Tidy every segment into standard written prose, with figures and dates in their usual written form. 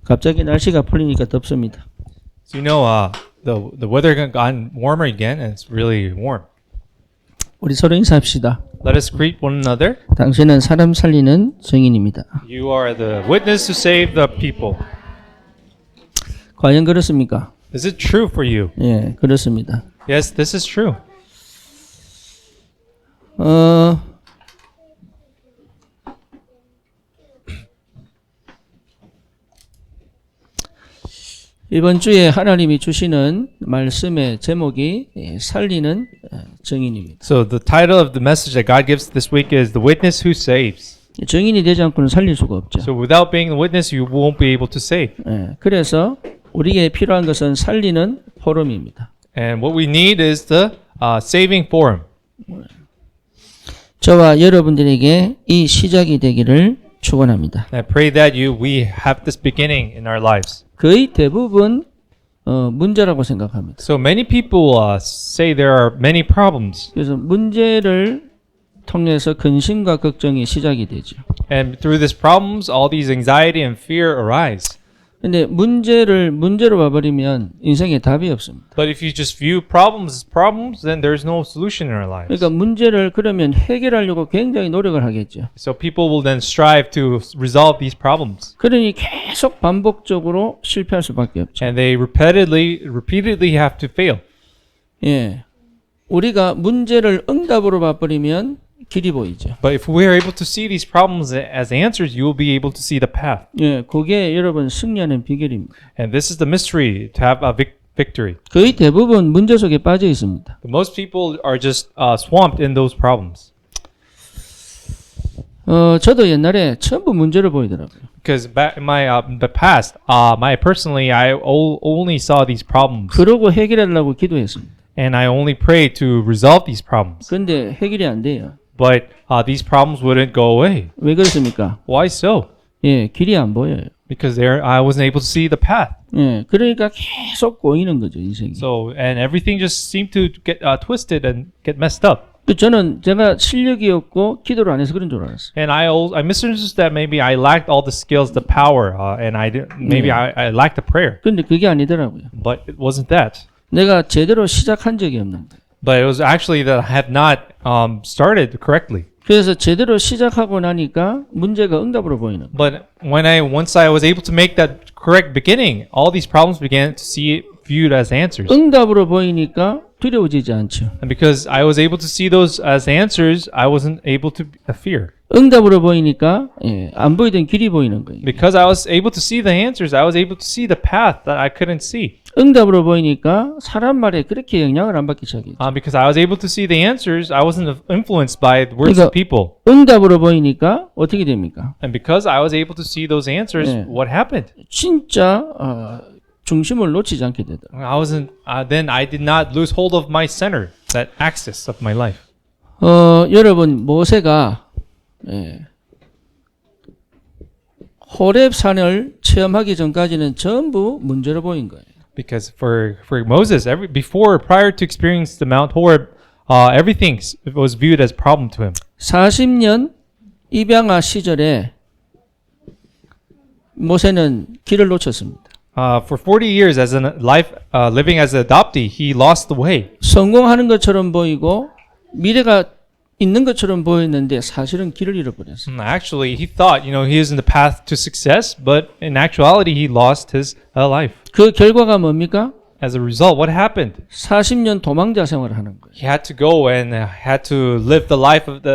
갑자기 날씨가 풀리니까 덥습니다. So you know, the weather gotten warmer again, and it's really warm. 우리 서로 인사합시다. Let us greet one another. 당신은 사람 살리는 증인입니다. You are the witness to save the people. 과연 그렇습니까? Is it true for you? 예, 그렇습니다. Yes, this is true. 이번 주에 하나님이 주시는 말씀의 제목이 살리는 증인입니다. So the title of the message that God gives this week is The Witness Who Saves. 증인이 되지 않고는 살릴 수가 없죠. So without being the witness, you won't be able to save. 예, 그래서 우리에게 필요한 것은 살리는 포럼입니다. And what we need is the saving forum. 저와 여러분들에게 이 시작이 되기를 축원합니다. And I pray that we have this beginning in our lives. 거의 대부분 문제라고 생각합니다. So many people say there are many problems. 그래서 문제를 통해서 근심과 걱정이 시작이 되죠. And through these problems, all these anxiety and fear arise. 근데 문제로 봐버리면 인생에 답이 없습니다. But if you just view problems as problems, then there's no solution in our lives. 그러니까 문제를 그러면 해결하려고 굉장히 노력을 하겠죠. So people will then strive to resolve these problems. 그러니 계속 반복적으로 실패할 수밖에 없죠. And they repeatedly have to fail. 예, 우리가 문제를 응답으로 봐버리면 길이 보이죠. But if we are able to see these problems as answers, you will be able to see the path. 예, 그게 여러분 승리하는 비결입니다. And this is the mystery to have a victory. 거의 대부분 문제 속에 빠져 있습니다. But most people are just swamped in those problems. 저도 옛날에 전부 문제를 보이더라고요. Because back in the past, personally, I only saw these problems, 그러고 해결하려고 기도했습니다. and I only prayed to resolve these problems. 근데 해결이 안 돼요. But these problems wouldn't go away. 왜 그렇습니까? Why so? 예, 길이 안 보여요. Because I wasn't able to see the path. 예, 그러니까 계속 꼬이는 거죠, 인생이. So and everything just seemed to get twisted and get messed up. 제가 실력이 없고 기도를 안 해서 그런 줄 알았어요. And I misunderstood that maybe I lacked all the skills, the power, and maybe I lacked the prayer. 근데 그게 아니더라고요. But it wasn't that. 내가 제대로 시작한 적이 없는 거예요. But it was actually that I had not started correctly. 그래서 제대로 시작하고 나니까 문제가 응답으로 보이는 거예요. But once I was able to make that correct beginning, all these problems began to see it viewed as answers. 응답으로 보이니까 두려워지지 않죠. And because I was able to see those as answers, I wasn't able to fear. 응답으로 보이니까 안 보이던 길이 보이는 거예요. Because I was able to see the answers, I was able to see the path that I couldn't see. 응답으로 보이니까 사람 말에 그렇게 영향을 안 받기 시작했죠. Because I was able to see the answers, I wasn't influenced by the words of people. 응답으로 보이니까 어떻게 됩니까? And because I was able to see those answers, Yeah. what happened? 진짜 중심을 놓치지 않게 되더라고요. Then I did not lose hold of my center, that axis of my life. 여러분 모세가 호렙산을 체험하기 전까지는 전부 문제로 보인 거예요. Because for Moses, prior to experience the Mount Horeb, everything was viewed as problem to him. 40년 입양아 시절에 모세는 길을 놓쳤습니다. For 40 years as living as an adoptee, he lost the way. 성공하는 것처럼 보이고 미래가 있는 것처럼 보였는데 사실은 길을 잃어버렸어요. Actually, he thought, he was in the path to success, but in actuality, he lost his life. 그 결과가 뭡니까? As a result, what happened? 40년 도망자 생활을 하는 거예요. He had to go and had to live the life of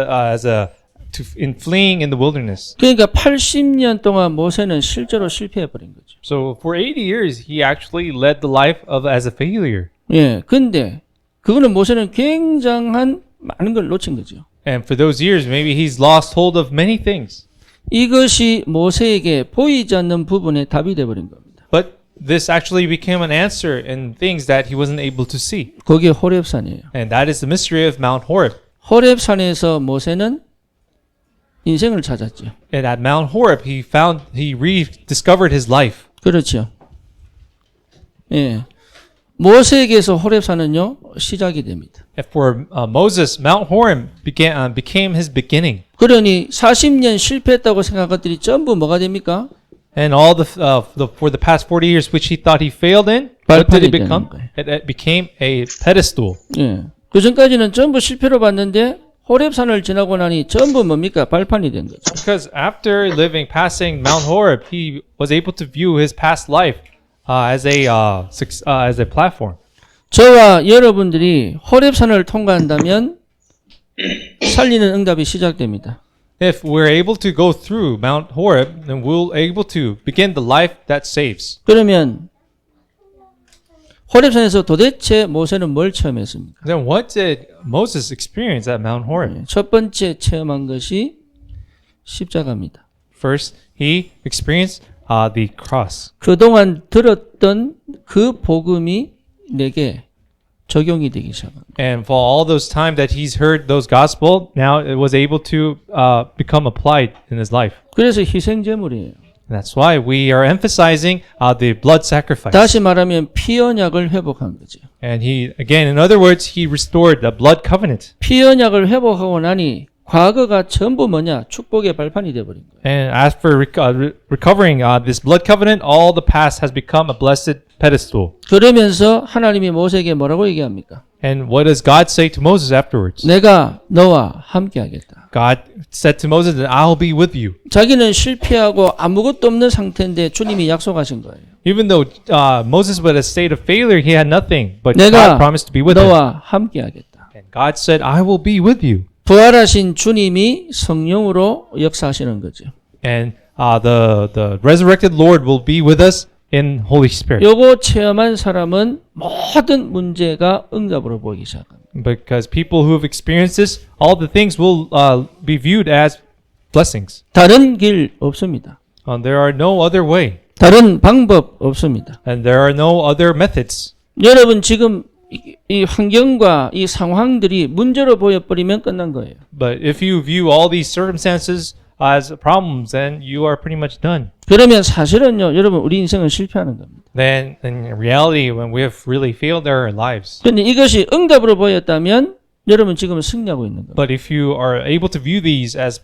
in fleeing in the wilderness. 그러니까 80년 동안 모세는 실제로 실패해 버린 거죠. So for 80 years, he actually led the life as a failure. 예, 근데 그거는 모세는 굉장한 많은 걸 놓친 거죠. And for those years, maybe he's lost hold of many things. 이것이 모세에게 보이지 않는 부분에 답이 돼 버린 겁니다. But this actually became an answer in things that he wasn't able to see. 그게 호렙산이에요. And that is the mystery of Mount Horeb. 호렙산에서 모세는 인생을 찾았죠. And at Mount Horeb, he rediscovered his life. 그렇죠. 예. 모세에게서 호렙산은요 시작이 됩니다. For Moses, Mount Horeb became his beginning. 그러니 40년 실패했다고 생각한 것들이 전부 뭐가 됩니까? And all for the past 40 years, which he thought he failed in, what did it become? It became a pedestal. 예. 그 전까지는 전부 실패로 봤는데 호렙산을 지나고 나니 전부 뭡니까? 발판이 된 거죠. Because after passing Mount Horeb, he was able to view his past life as a platform. 저와 여러분들이 호렙산을 통과한다면 살리는 응답이 시작됩니다. If we're able to go through Mount Horeb, then we'll able to begin the life that saves. 그러면 호렙산에서 도대체 모세는 뭘 체험했습니까? Then what did Moses experience at Mount Horeb? 첫 번째 체험한 것이 십자가입니다. First, he experienced the cross. 그동안 들었던 그 복음이 내게 적용이 되기 시작합니다. And for all those time that he's heard those gospel, now it was able to become applied in his life. 그래서 희생제물이에요. And that's why we are emphasizing the blood sacrifice. 다시 말하면 피언약을 회복한 거죠. And he, again, in other words, he restored the blood covenant. 피언약을 회복하고 나니 과거가 전부 뭐냐? 축복의 발판이 되어버린 거예요. And as for recovering this blood covenant, all the past has become a blessed pedestal. 그러면서 하나님이 모세에게 뭐라고 얘기합니까? And what does God say to Moses afterwards? 내가 너와 함께 하겠다. God said to Moses that I'll be with you. 자기는 실패하고 아무것도 없는 상태인데 주님이 약속하신 거예요. Even though Moses was in a state of failure, he had nothing, but 내가 God promised to be with him. 너와 함께 하겠다. And God said, I will be with you. 부활하신 주님이 성령으로 역사하시는 거죠. And the resurrected Lord will be with us in Holy Spirit. 요거 체험한 사람은 모든 문제가 응답으로 보이기 시작합니다. Because people who have experienced this, all the things will be viewed as blessings. 다른 길 없습니다. There are no other way. 다른 방법 없습니다. And there are no other methods. 여러분 지금 이 환경과 이 상황들이 문제로 보여버리면 끝난 거예요. But if you view all these circumstances as problems, then you are pretty much done. 그러면 사실은요, 여러분 우리 인생은 실패하는 겁니다. Then in reality, when we have really failed our lives. 그런데 이것이 응답으로 보였다면 여러분 지금 승리하고 있는 겁니다. But if you are able to view these as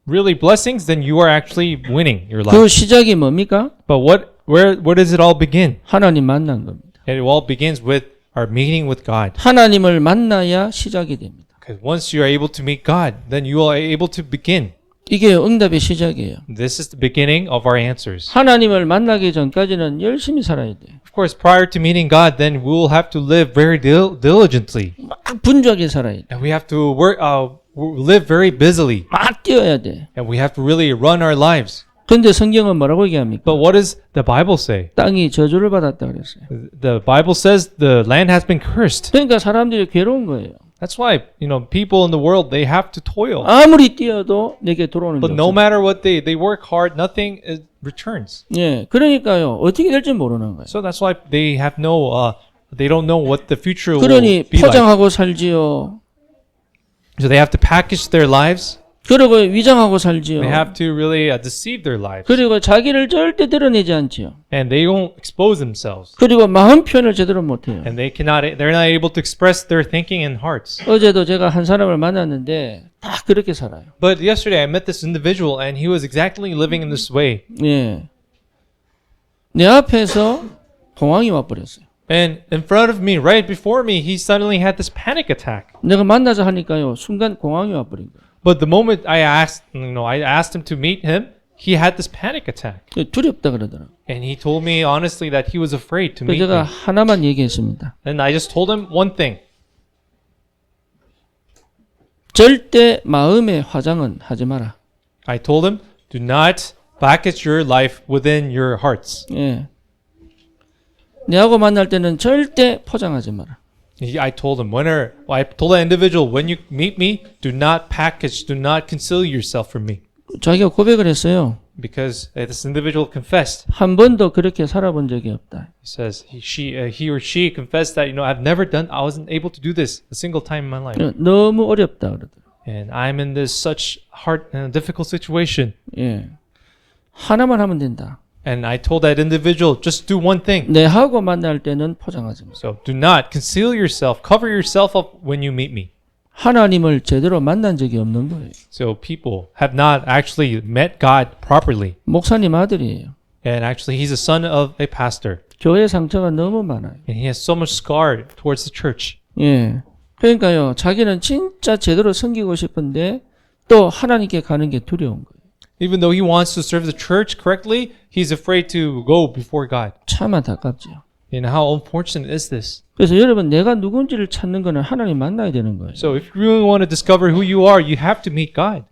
really blessings, then you are actually winning your 그 life. 시작이 뭡니까? But where does it all begin? 하나님 만난 겁니다. It all begins with our meeting with God. 하나님을 만나야 시작이 됩니다. Because once you are able to meet God, then you are able to begin. 이게 응답의 시작이에요. This is the beginning of our answers. 하나님을 만나기 전까지는 열심히 살아야 돼요. Of course, prior to meeting God, then we will have to live very diligently. 막 분주하게 살아야 돼. And we have to live very busily. 막 뛰어야 돼. And we have to really run our lives. 근데 성경은 뭐라고 얘기합니까? But what does the Bible say? 땅이 저주를 받았다 그랬어요. The Bible says the land has been cursed. 그러니까 사람들이 괴로운 거예요. That's why, people in the world, they have to toil. 아무리 뛰어도 내게 들어오는 게 But no 없어요. matter what they work hard, nothing returns. 예, 그러니까요. 어떻게 될지 모르는 거예요. So that's why they have they don't know what the future will 그러니 be like. 포장하고 살지요. So they have to package their lives. 그리고 위장하고 살지요. They have to really deceive their lives. 그리고 자기를 절대 드러내지 않지요. And they don't expose themselves. 그리고 마음 표현을 제대로 못해요. And they're not able to express their thinking and hearts. 어제도 제가 한 사람을 만났는데 다 그렇게 살아요. But yesterday I met this individual and he was exactly living in this way. 예. 내 앞에서 공황이 와버렸어요. And in front of me, right before me, he suddenly had this panic attack. 내가 만나자 하니까요. 순간 공황이 와버린 거예요. But the moment I asked him to meet him, he had this panic attack. 두렵다 그러더라고요. And he told me honestly that he was afraid to meet 그래서 제가 me. 하나만 얘기했습니다. And I just told him one thing. 절대 마음의 화장은 하지 마라. I told him, do not package your life within your hearts. 예. 내하고 만날 때는 절대 포장하지 마라. I told him, I told that individual, when you meet me, do not package, do not conceal yourself from me. 자기가 고백을 했어요. Because this individual confessed. 한 번도 그렇게 살아본 적이 없다. He says, he or she confessed that, I wasn't able to do this a single time in my life. 너무 어렵다 그러더라고요. And I'm in this such hard and difficult situation. 예. 하나만 하면 된다. And I told that individual, just do one thing. 내하고 만날 때는 포장하지 마. So do not conceal yourself, cover yourself up when you meet me. 하나님을 제대로 만난 적이 없는 거예요. So people have not actually met God properly. 목사님 아들이에요. And actually, he's a son of a pastor. 교회 상처가 너무 많아요. And he has so much scar towards the church. 예. 그러니까요, 자기는 진짜 제대로 섬기고 싶은데 또 하나님께 가는 게 두려운 거예요. Even though he wants to serve the church correctly, he's afraid to go before God. 참 안타깝죠. And how unfortunate is this? 그래서 여러분, 내가 누군지를 찾는 거는 하나님 만나야 되는 거예요. So if you really want to discover who you are, you have to meet God.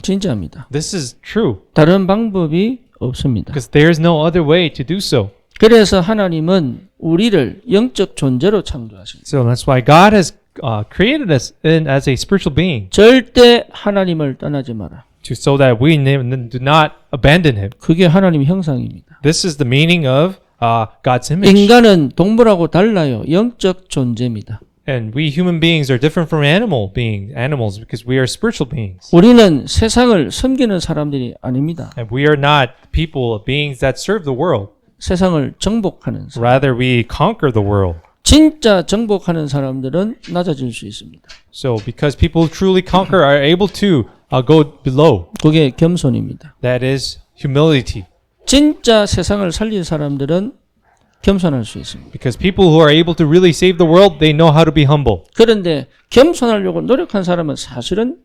진짜입니다. This is true. 다른 방법이 없습니다. Because there's no other way to do so. 그래서 하나님은 우리를 영적 존재로 창조하십니다. So that's why God has created us as a spiritual being 절대 하나님을 떠나지 마라. so that we do not abandon Him. 그게 하나님 형상입니다. This is the meaning of God's image. 인간은 동물하고 달라요. 영적 존재입니다. And we human beings are different from animals because we are spiritual beings. 우리는 세상을 섬기는 사람들이 아닙니다. And we are not people, beings that serve the world. 세상을 정복하는 사람. Rather, we conquer the world. 진짜 정복하는 사람들은 낮아질 수 있습니다. So because people who truly conquer are able to go below. 그게 겸손입니다. That is humility. 진짜 세상을 살릴 사람들은 겸손할 수 있습니다. Because people who are able to really save the world, they know how to be humble. 그런데 겸손하려고 노력한 사람은 사실은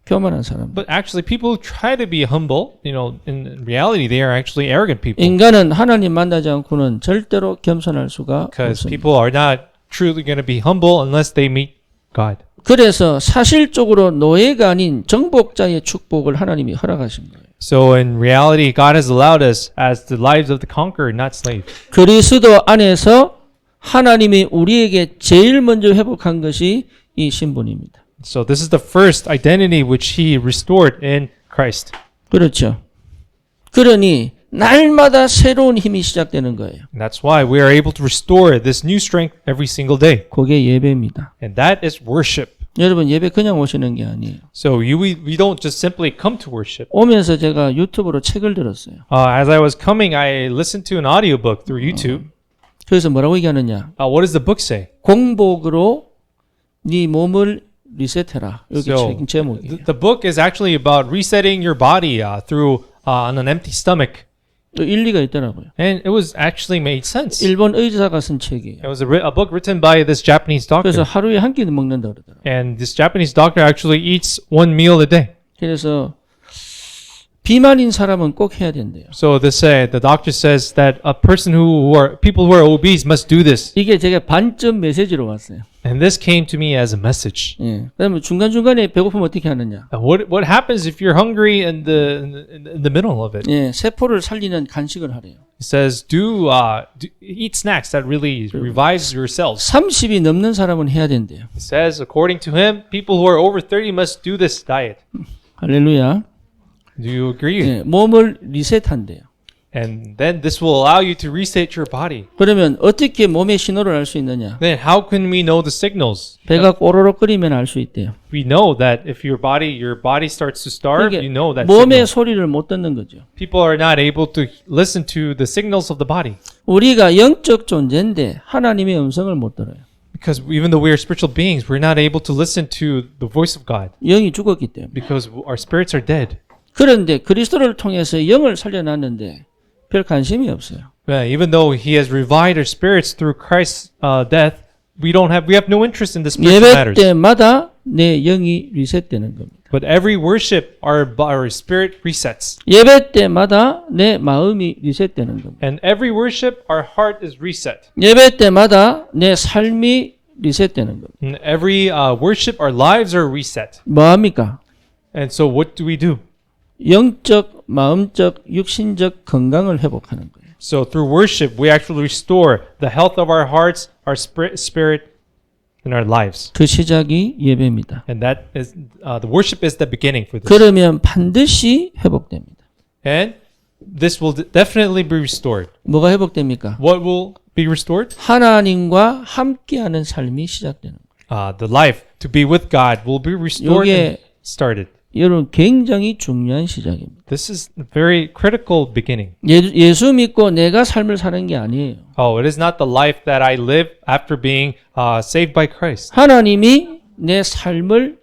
교만한 사람. But actually, people who try to be humble, in reality, they are actually arrogant people. 인간은 하나님 만나지 않고는 절대로 겸손할 수가 Because 없습니다. people are not truly going to be humble unless they meet God. 그래서 사실적으로 노예가 아닌 정복자의 축복을 하나님이 허락하신 거예요. So in reality, God has allowed us as the lives of the conqueror, not slave. 그리스도 안에서 하나님이 우리에게 제일 먼저 회복한 것이 이 신분입니다. So this is the first identity which He restored in Christ. 그렇죠. 그러니 날마다 새로운 힘이 시작되는 거예요. And that's why we are able to restore this new strength every single day. 그게 예배입니다. And that is worship. 여러분 예배 그냥 오시는 게 아니에요. So we don't just simply come to worship. 오면서 제가 유튜브로 책을 들었어요. As I was coming, I listened to an audiobook through YouTube. 그래서 뭐라고 얘기하느냐? What does the book say? 공복으로 네 몸을 리셋해라. 여기 So 책 제목이에요. the book is actually about resetting your body through on an empty stomach. 또 일리가 있더라고요. And it was actually made sense. 일본 의사가 쓴 책이에요. It was a book written by this Japanese 그래서 doctor. 하루에 한 끼는 먹는다 그러더라고요. And this Japanese doctor actually eats one meal a day. 그래서 비만인 사람은 꼭 해야 된대요. So the doctor says that people who are obese must do this. 이게 제가 반점 메시지로 왔어요. And this came to me as a message. 예. 그다음에 중간중간에 배고프면 어떻게 하느냐? What happens if you're hungry in the middle of it? 예, 세포를 살리는 간식을 하래요. It says eat snacks that really revives your cells. 30이 넘는 사람은 해야 된대요. It says according to him, people who are over 30 must do this diet. 할렐루야. Do you agree? 예, 몸을 리셋한대요. And then this will allow you to reset your body. 그러면 어떻게 몸의 신호를 알 수 있느냐? Then how can we know the signals? 배가 꼬르륵거리면 알 수 있대요. We know that if your body starts to starve, you know that 몸의 signal. 소리를 못 듣는 거죠. People are not able to listen to the signals of the body. 우리가 영적 존재인데 하나님의 음성을 못 들어요. Because even though we are spiritual beings, we're not able to listen to the voice of God. 영이 죽었기 때문에. Because our spirits are dead. 그런데 그리스도를 통해서 영을 살려놨는데 별 관심이 없어요. Even though He has revived our spirits through Christ's death, we have no interest in the spiritual 예배 matters. 때마다 내 영이 리셋되는 겁니다. But every worship, our spirit resets. 예배 때마다 내 마음이 리셋되는 겁니다. And every worship, our heart is reset. 예배 때마다 내 삶이 리셋되는 겁니다. And every worship, our lives are reset. 뭐합니까? And so what do we do? 영적, 마음적, 육신적 건강을 회복하는 거예요. So through worship, we actually restore the health of our hearts, our spirit, and our lives. 그 시작이 예배입니다. And that is the worship is the beginning for this. 그러면 반드시 회복됩니다. And this will definitely be restored. 뭐가 회복됩니까? What will be restored? 하나님과 함께하는 삶이 시작되는 거예요. The life to be with God will be restored and started. 여러분 굉장히 중요한 시작입니다. This is a very critical beginning. 예수 믿고 내가 삶을 사는 게 아니에요. It is not the life that I live after being saved by Christ. 하나님이 내 삶을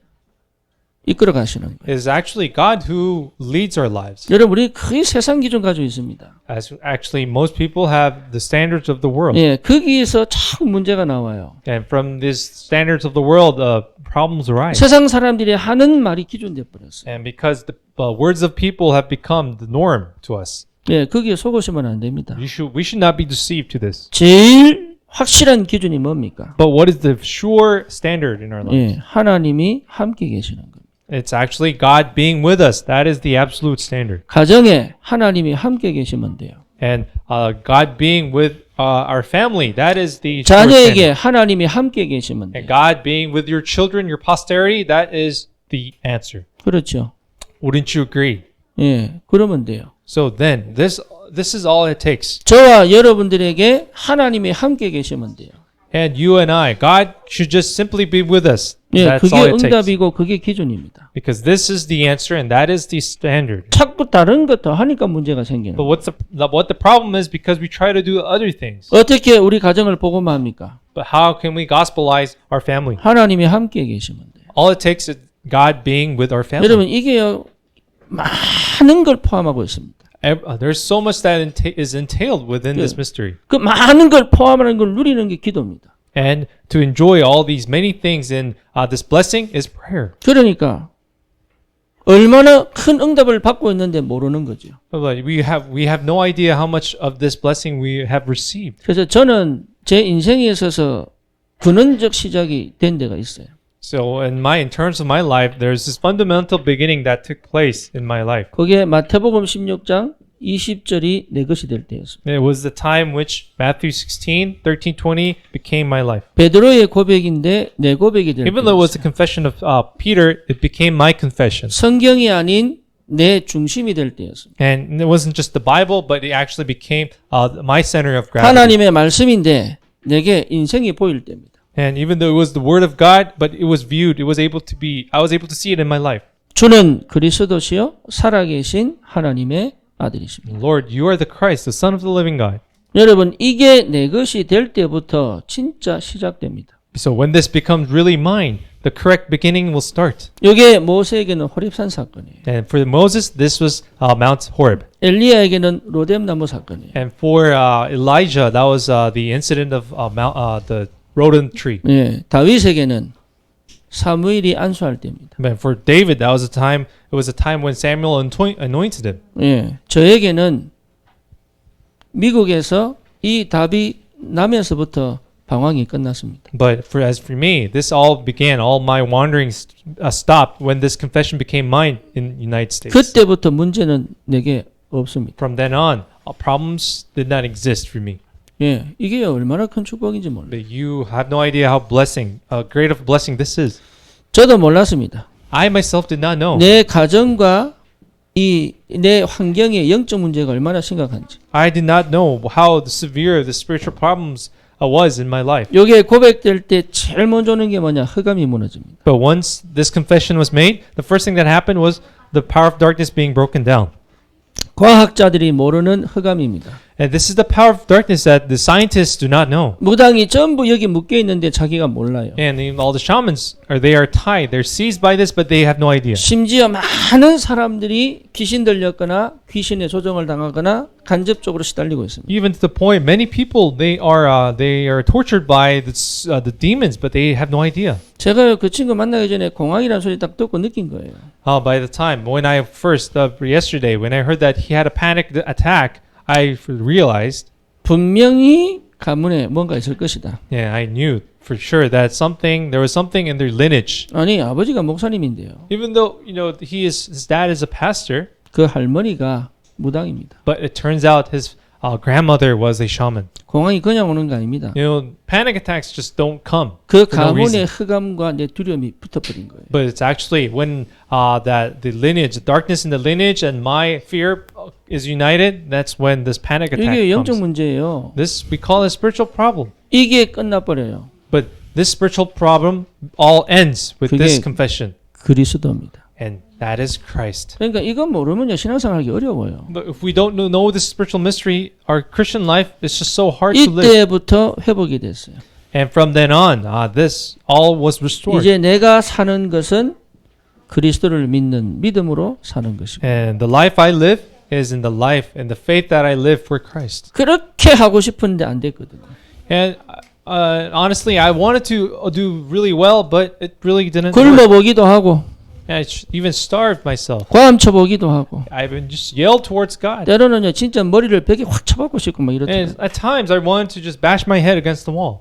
이끌어 가시는 거예요. It is actually God who leads our lives. 여러분 우리 거의 세상 기준 가지고 있습니다. As actually most people have the standards of the world. 예, 거기에서 자꾸 문제가 나와요. And from these standards of the world, problems arise. 세상 사람들이 하는 말이 기준 돼 버렸어요. And because the words of people have become the norm to us, 예, 거기에 속으시면 안 됩니다. we should not be deceived to this. 제일 확실한 기준이 뭡니까? But what is the sure standard in our lives? 예, 하나님이 함께 계시는 겁니다. It's actually God being with us. That is the absolute standard. 가정에 하나님이 함께 계시면 돼요. And God being with our family, that is the sure 자녀에게 standard. 하나님이 함께 계시면 돼요. And God being with your children, your posterity, that is the answer. 그렇죠. Wouldn't you agree? 예, 그러면 돼요. So then, this is all it takes. 저와 여러분들에게 하나님이 함께 계시면 돼요. And you and I, God should just simply be with us. 예, That's 그게 all it takes. 응답이고 그게 기준입니다. Because this is the answer and that is the standard. 자꾸 다른 것 더 하니까 문제가 생기는 But 거예요. what the problem is because we try to do other things. 어떻게 우리 가정을 복음화합니까? But how can we gospelize our family? 하나님이 함께 계시면 돼요. All it takes is God being with our family. 여러분 이게요 많은 걸 포함하고 있습니다. There's so much that is entailed within this mystery. 그 많은 걸 포함하는 걸 누리는 게 기도입니다. And to enjoy all these many things in this blessing is prayer. 그러니까 얼마나 큰 응답을 받고 있는데 모르는 거죠. But we have no idea how much of this blessing we have received. 그래서 저는 제 인생에 있어서 근원적 시작이 된 데가 있어요. So in terms of my life, there's this fundamental beginning that took place in my life. 그게 마태복음 16장 20절이 내 것이 될 때였습니다. It was the time which Matthew 16, 13, 20 became my life. 베드로의 고백인데 내 고백이 될 Even though it was the 때였어요. confession of Peter, it became my confession. 성경이 아닌 내 중심이 될 때였습니다. And it wasn't just the Bible, but it actually became my center of gravity. 하나님의 말씀인데 내게 인생이 보일 때입니다. And even though it was the Word of God, but it was viewed, I was able to see it in my life. 주는 그리스도시요 살아계신 하나님의 아들이십니다. Lord, you are the Christ, the Son of the living God. 여러분 이게 내 것이 될 때부터 진짜 시작됩니다. So when this becomes really mine, the correct beginning will start. 이게 모세에게는 호렙산 사건이에요. And for Moses, this was Mount Horeb. 엘리야에게는 로뎀나무 사건이에요. And for Elijah, that was the incident of the rodent tree. 예, 다윗에게는 사무엘이 안수할 때입니다. And for David, that was a time when Samuel anointed him. 예, 저에게는 미국에서 이 답이 나면서부터 방황이 끝났습니다. But as for me, this all began. All my wanderings stopped when this confession became mine in the United States. 그때부터 문제는 내게 없습니다. From then on, problems did not exist for me. 예, 이게 얼마나 큰 축복인지 몰라요. But you have no idea how great of a blessing this is. 저도 몰랐습니다. I myself did not know. 내 가정과 이 내 환경의 영적 문제가 얼마나 심각한지. I did not know how severe the spiritual problems was in my life. 요게 고백될 때 제일 먼저 오는 게 뭐냐? 흑암이 무너집니다. But once this confession was made, the first thing that happened was the power of darkness being broken down. 과학자들이 모르는 흑암입니다. And this is the power of darkness that the scientists do not know. 무당이 전부 여기 묶여 있는데 자기가 몰라요. And even all the shamans they are tied. They're seized by this, but they have no idea. 심지어 많은 사람들이 귀신 들렸거나 귀신의 조종을 당하거나 간접적으로 시달리고 있습니다. Even to the point, many people they are tortured by the demons, but they have no idea. 제가 그 친구 만나기 전에 공황이라는 소리 딱 듣고 느낀 거예요. By the time when I first yesterday when I heard that he had a panic attack, I realized, 분명히 가문에 뭔가 있을 것이다. yeah, I knew for sure that there was something in their lineage. 아니 아버지가 목사님인데요. Even though his dad is a pastor, 그 할머니가 무당입니다. but it turns out his grandmother was a shaman. 공황이 그냥 오는 거 아닙니다. Panic attacks just don't come. 그 for no 가문의 reason. 흑암과 내 두려움이 붙어버린 거예요. But it's actually when that the lineage, the darkness in the lineage, and my fear is united. That's when this panic attack 이게 영적 comes. 문제예요. This we call a spiritual problem. 이게 끝나버려요. But this spiritual problem all ends with this 그게- confession, 그리스도입니다. and that is Christ. 그러니까 이건 모르면요 신앙생활하기 어려워요. But if we don't know this spiritual mystery, our Christian life is just so hard to live. 이때부터 회복이 됐어요. And from then on, this all was restored. 이제 내가 사는 것은 그리스도를 믿는 믿음으로 사는 것이고 And the life I live is in the life and the faith that I live for Christ. 그렇게 하고 싶은데 안 됐거든요. And honestly, I wanted to do really well, but it really didn't work. 굶어보기도 하고 And I even starved myself. 과음쳐보기도 하고 I even just yelled towards God. 때로는요 진짜 머리를 벽에 확 쳐박고 싶고 막 이렇다. And at times I wanted to just bash my head against the wall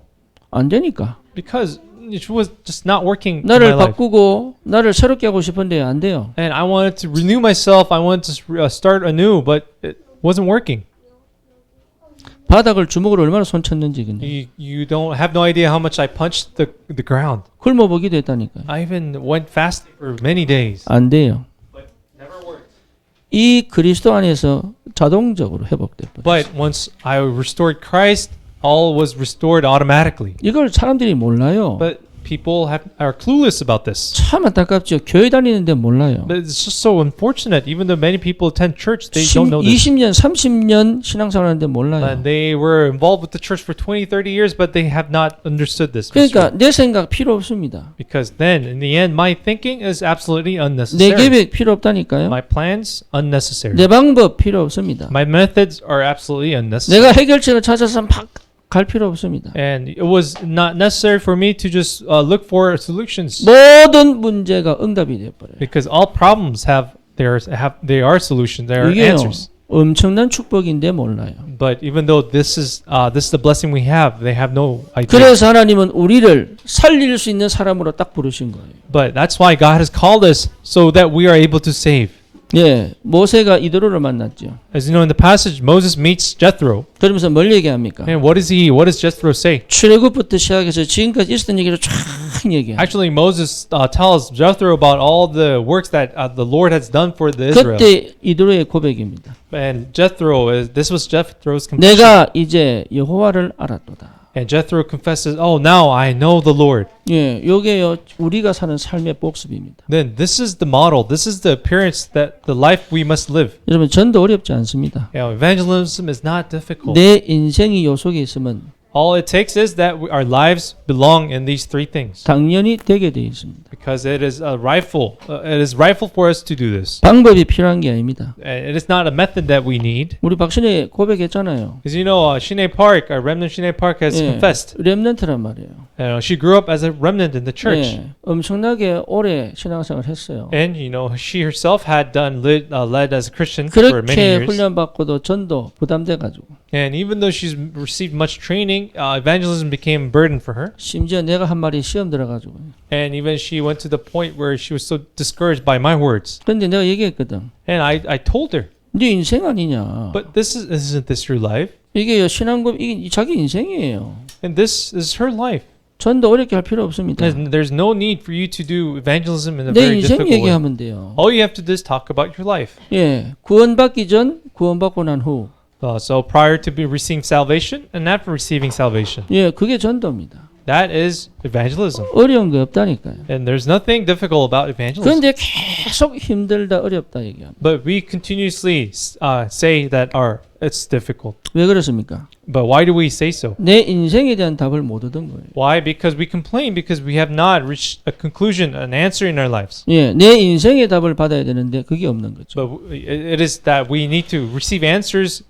안 되니까 because it was just not working in my 나를 life. 바꾸고 나를 새롭게 하고 싶은데 안 돼요. And I wanted to renew myself. I wanted to start anew, but it wasn't working. 바닥을 주먹으로 얼마나 손쳤는지 그냥 You don't have no idea how much I punched the ground. 굶어보기도 했다니까요. I even went fasting for many days. 안 돼요. But never worked. 이 그리스도 안에서 자동적으로 회복돼 버려요. But once I restored Christ, all was restored automatically. 이걸 사람들이 몰라요. But people are clueless about this. 참 안타깝죠. 교회 다니는데 몰라요. But it's just so unfortunate. Even though many people attend church, they don't know this. 20년, 30년 신앙생활하는데 몰라요. And they were involved with the church for 20, 30 years, but they have not understood this. 그러니까 내 생각 필요 없습니다. Because then, in the end, my thinking is absolutely 내 unnecessary. 계획 필요 없다니까요. My plans, unnecessary. 내 방법 필요 없습니다. My methods are absolutely unnecessary. 내가 해결책을 찾아서 막 갈 필요 없습니다. And it was not necessary for me to just look for solutions. 모든 문제가 응답이 되어 버려요. Because all problems they are solutions, they are 이게요. answers. 엄청난 축복인데 몰라요. But even though this is the blessing we have, they have no idea. 그래서 하나님은 우리를 살릴 수 있는 사람으로 딱 부르신 거예요. But that's why God has called us so that we are able to save. 예, 모세가 이드로를 만났죠. As you know, in the passage, Moses meets Jethro. 그러면서 뭘 얘기합니까? And what does Jethro say? 출애굽부터 시작해서 지금까지 있었던 얘기를 쫙 얘기해요. Actually, Moses tells Jethro about all the works that the Lord has done for the Israel. 그때 이드로의 고백입니다. And this was Jethro's confession. 내가 이제 여호와를 알았도다. And Jethro confesses, "Oh, now I know the Lord." 예, 요게요 우리가 사는 삶의 복습입니다. Then this is the model. This is the appearance that the life we must live. 여러분 전도 어렵지 않습니다. Evangelism is not difficult. 내 인생이 요 속에 있으면 All it takes is that our lives belong in these three things. 당연히 되게 돼 있습니다. Because it is rightful for us to do this. 방법이 필요한 게 아닙니다. And it is not a method that we need. 우리 박신혜 고백했잖아요. Because you know, Shine Park, remnant Shine Park has confessed. 렘넌트란 말이에요. She grew up as a remnant in the church. 예, 엄청나게 오래 신앙생활을 했어요. And you know, she herself had led as a Christian for many 그렇게 years. 훈련받고도 전도 부담돼 가지고 And even though she's received much training, evangelism became a burden for her. 심지어 내가 한 말이 시험 들어 가지고. And even she went to the point where she was so discouraged by my words. 근데 내가 얘기했거든. And I told her, 네 인생 아니냐. but isn't this your life? 이게 신앙금 이게 자기 인생이에요. And this is her life. 전도 어렵게 할 필요 없습니다. There's no need for you to do evangelism in a 내 very 인생 difficult way. 얘기하면 돼요. All you have to do is talk about your life. 예, 구원받기 전, 구원받고 난 후. So prior to receiving salvation and after receiving salvation. 예, 그게 전도입니다. That is evangelism. 어려운 거 없다니까요. And there's nothing difficult about evangelism. 그런데 계속 힘들다, 어렵다 얘기합니다. But we continuously say that it's difficult. 왜 그렇습니까? But why do we say so? 내 인생에 대한 답을 못 얻은 거예요. Why? Because we complain because we have not reached a conclusion, an answer in our lives. 예, 내 인생의 답을 받아야 되는데 그게 없는 거죠. But it is that we need to receive answers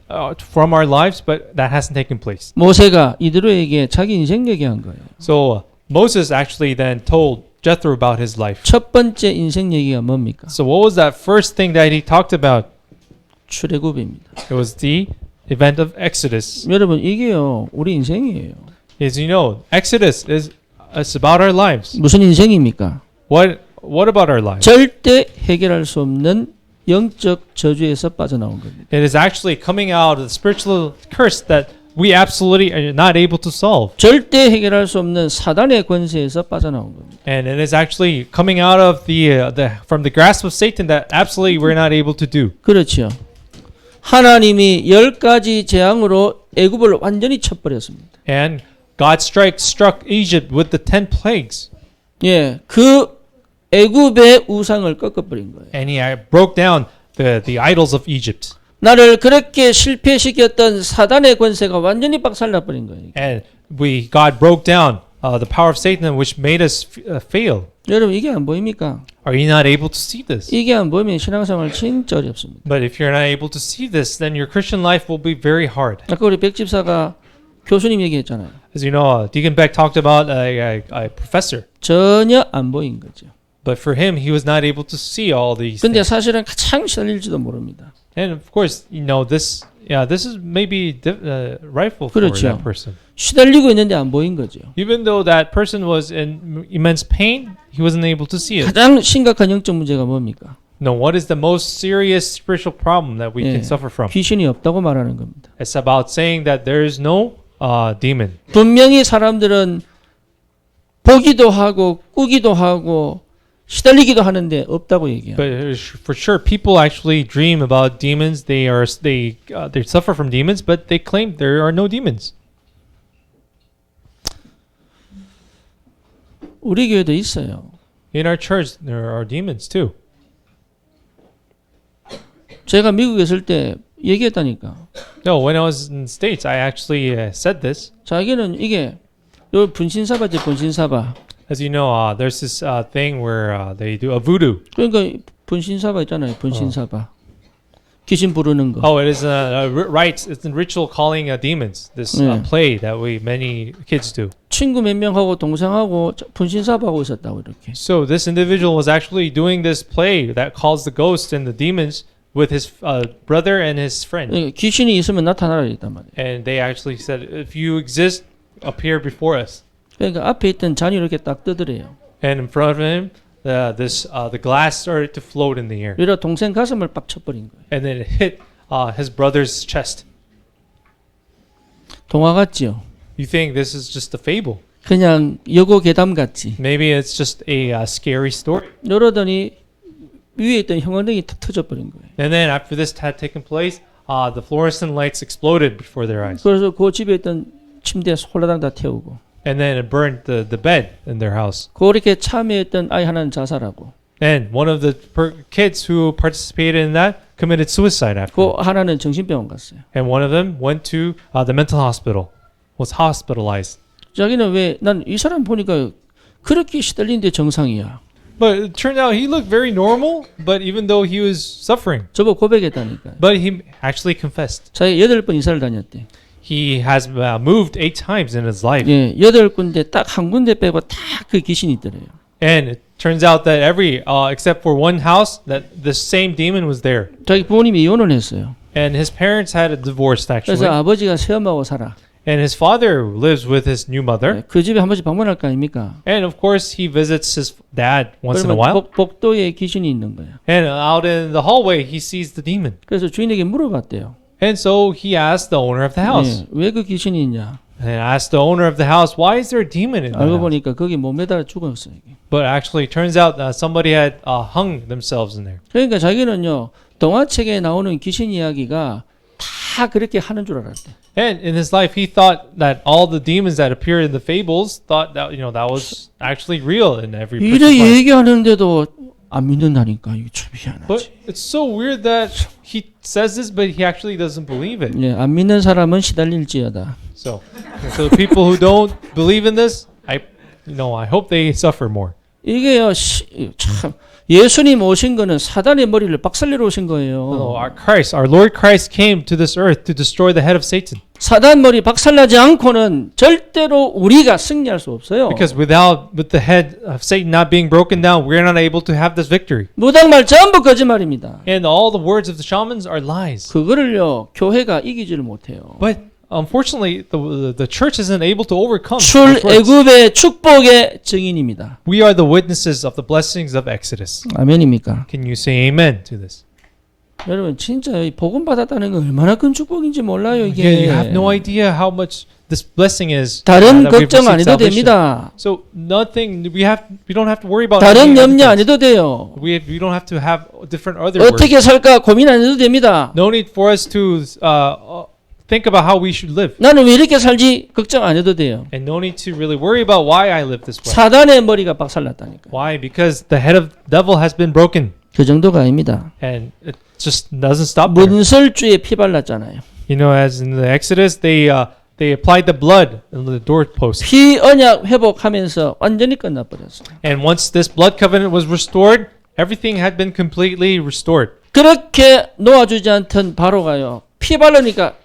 from our lives, but that hasn't taken place. 모세가 이드로에게 자기 인생 얘기한 거예요. So Moses actually then told Jethro about his life. 첫 번째 인생 얘기가 뭡니까? So what was that first thing that he talked about? 출애굽입니다. It was the event of Exodus. 여러분 이게요 우리 인생이에요. As you know, Exodus is about our lives. 무슨 인생입니까? What about our lives? 절대 해결할 수 없는 영적 저주에서 빠져나온 겁니다. It is actually coming out of the spiritual curse that we absolutely are not able to solve. 절대 해결할 수 없는 사단의 권세에서 빠져나온 겁니다. And it is actually coming out of from the grasp of Satan that absolutely we're not able to do. 그렇죠. 하나님이 10가지 재앙으로 애굽을 완전히 쳐버렸습니다. And God struck Egypt with the 10 plagues. 예, 그 애굽의 우상을 꺾어버린 거예요. And he broke down the idols of Egypt. 나를 그렇게 실패시켰던 사단의 권세가 완전히 박살나버린 거예요. And God broke down the power of Satan which made us fail. 여러분 이게 안 보입니까? Are you not able to see this? 이게 안 보이면 신앙생활 진짜 어렵습니다. But if you're not able to see this, then your Christian life will be very hard. 아까 우리 백 집사가 교수님 얘기했잖아요. As you know, Deacon Beck talked about a professor. 전혀 안 보인 거죠. But for him, he was not able to see all these 근데 things. 사실은 가장 시달릴지도 모릅니다. And of course, this is maybe rightful for 그렇죠. that person. 시달리고 있는데 안 보인 거죠. Even though that person was in immense pain, he wasn't able to see it. 가장 심각한 영적 문제가 뭡니까? No, what is the most serious spiritual problem that we 예, can suffer from? 귀신이 없다고 말하는 겁니다. It's about saying that there is no demon. 분명히 사람들은 보기도 하고 꾸기도 하고 시달리기도 하는데 없다고 얘기해요. But for sure, people actually dream about demons. They suffer from demons, but they claim there are no demons. 우리 교회도 있어요. In our church, there are demons too. 제가 미국에 있을 때 얘기했다니까. No, when I was in the States, I actually said this. 자기는 이게 요 분신사바지 분신사바. As you know, there's this thing where they do a voodoo. 그러니까 분신사바 있잖아요. 분신사바. 귀신 부르는 거. Oh, it is it's a ritual calling demons. This play that many kids do. 친구 몇 명하고 동생하고 분신사바하고 있었다고 이렇게. So this individual was actually doing this play that calls the ghosts and the demons with his brother and his friend. 귀신이 있으면 나타나라 이랬단 말이에요. And they actually said, if you exist, appear before us. 그러니까 앞에 있던 잔이 이렇게 딱 뜨더래요. And in front of him, the glass started to float in the air. 그래서 동생 가슴을 빡 쳐버린 거예요. And then it hit his brother's chest. 동화 같지요. You think this is just a fable. 그냥 여고 괴담 같지. Maybe it's just a scary story. 이러더니 위에 있던 형광등이 탁 터져버린 거예요. And then after this had taken place, the fluorescent lights exploded before their eyes. 그래서 그 집에 있던 침대 홀라당 다 태우고. And then it burned the bed in their house. 그렇게 참여했던 아이 하나는 자살하고. And one of the kids who participated in that committed suicide after. 그 하나는 정신병원 갔어요. And one of them went to the mental hospital, was hospitalized. 자기는 왜 난 이 사람 보니까 그렇게 시달리는데 정상이야. But it turned out he looked very normal, but even though he was suffering. 저보고 고백했다니까. But he actually confessed. 자기 8번 이사를 다녔대. He has moved 8 times in his life. 예, 8군데 딱 한 군데 빼고 다 그 귀신이 있더래요. And it turns out that except for one house, that the same demon was there. 자기 부모님이 이혼을 했어요. And his parents had divorced actually. 그래서 아버지가 새엄마하고 살아. And his father lives with his new mother. 그 집에 한 번씩 방문할 거 아닙니까? And of course, he visits his dad once in a while. 복도에 귀신이 있는 거야. And out in the hallway, he sees the demon. 그래서 주인에게 물어봤대요. And so he asked the owner of the house. 예, 왜 그 귀신이 있냐? And asked the owner of the house, why is there a demon in the 알고 house? 보니까 거기 못 매달아 죽었어요. But actually, it turns out that somebody had hung themselves in there. 그러니까 자기는요, 동화책에 나오는 귀신 이야기가 다 그렇게 하는 줄 알았대. And in his life, he thought that all the demons that appear in the fables thought that that was actually real in every person's 이래 life. 얘기하는데도 안 믿는다니까 이거 참 희한하지. But it's so weird that he says this, but he actually doesn't believe it. 예, 안 믿는 사람은 시달릴지어다. So the people who don't believe in this, I hope they suffer more. 이게요, 참 예수님 오신 거는 사단의 머리를 박살내러 오신 거예요. Our Lord Christ came to this earth to destroy the head of Satan. 사단 머리 박살나지 않고는 절대로 우리가 승리할 수 없어요. Because with the head of Satan not being broken down, we're not able to have this victory. 무당말 전부 거짓말입니다. And all the words of the shamans are lies. 그거를요, 교회가 이기지를 못해요. But unfortunately, the church isn't able to overcome those words. 출애굽의 축복의 증인입니다. We are the witnesses of the blessings of Exodus. 아멘입니까? Can you say amen to this? 여러분 진짜 복음 받았다는 거 얼마나 큰 축복인지 몰라요 이게. You have no idea how much this blessing is. 다른 that we've 걱정 안 received 해도 salvation. 됩니다. So nothing. We don't have to worry about. 다른 any other 염려 안 things. 해도 돼요. We don't have to have different other words. 어떻게 살까 고민 안 해도 됩니다. No need for us to think about how we should live. 나는 왜 이렇게 살지 걱정 안 해도 돼요. And no need to really worry about why I live this way. 사단의 머리가 박살났다니까. Why? Because the head of the devil has been broken. 그 정도가 아닙니다. And it just doesn't stop there. 문설주에 피 발랐잖아요. As in the Exodus, they they applied the blood on the doorpost. 피 언약 회복하면서 완전히 끝나버렸어요. And once this blood covenant was restored, everything had been completely restored. 그렇게 놓아주지 않던 바로가요. 피 바르니까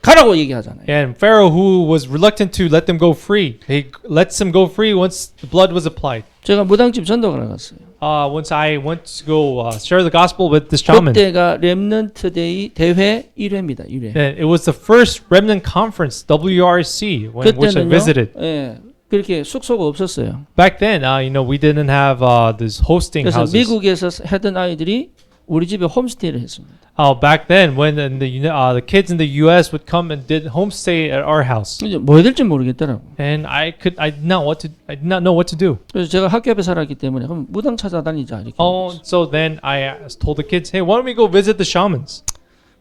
가라고 얘기하잖아요. And Pharaoh, who was reluctant to let them go free, he lets them go free once the blood was applied. 제가 무당집 전도가 나갔어요. Once I went to go share the gospel with this shaman. 그때가 렘넌트 데이 대회 1회입니다. 1회. And it was the first remnant conference, WRC, which I visited. 예, 그렇게 숙소가 없었어요. Back then, we didn't have this hosting 그래서 houses. 미국에서 하던 아이들이 우리 집에 홈스테이를 했습니다. Back then, when the kids in the U.S. would come and did homestay at our house, 이제 뭐 해야 될지 모르겠더라고. and I did not know what to do. 그래서 제가 학교 앞에 살았기 때문에 그럼 무당 찾아다니자 이렇게. So then I told the kids, hey, why don't we go visit the shamans?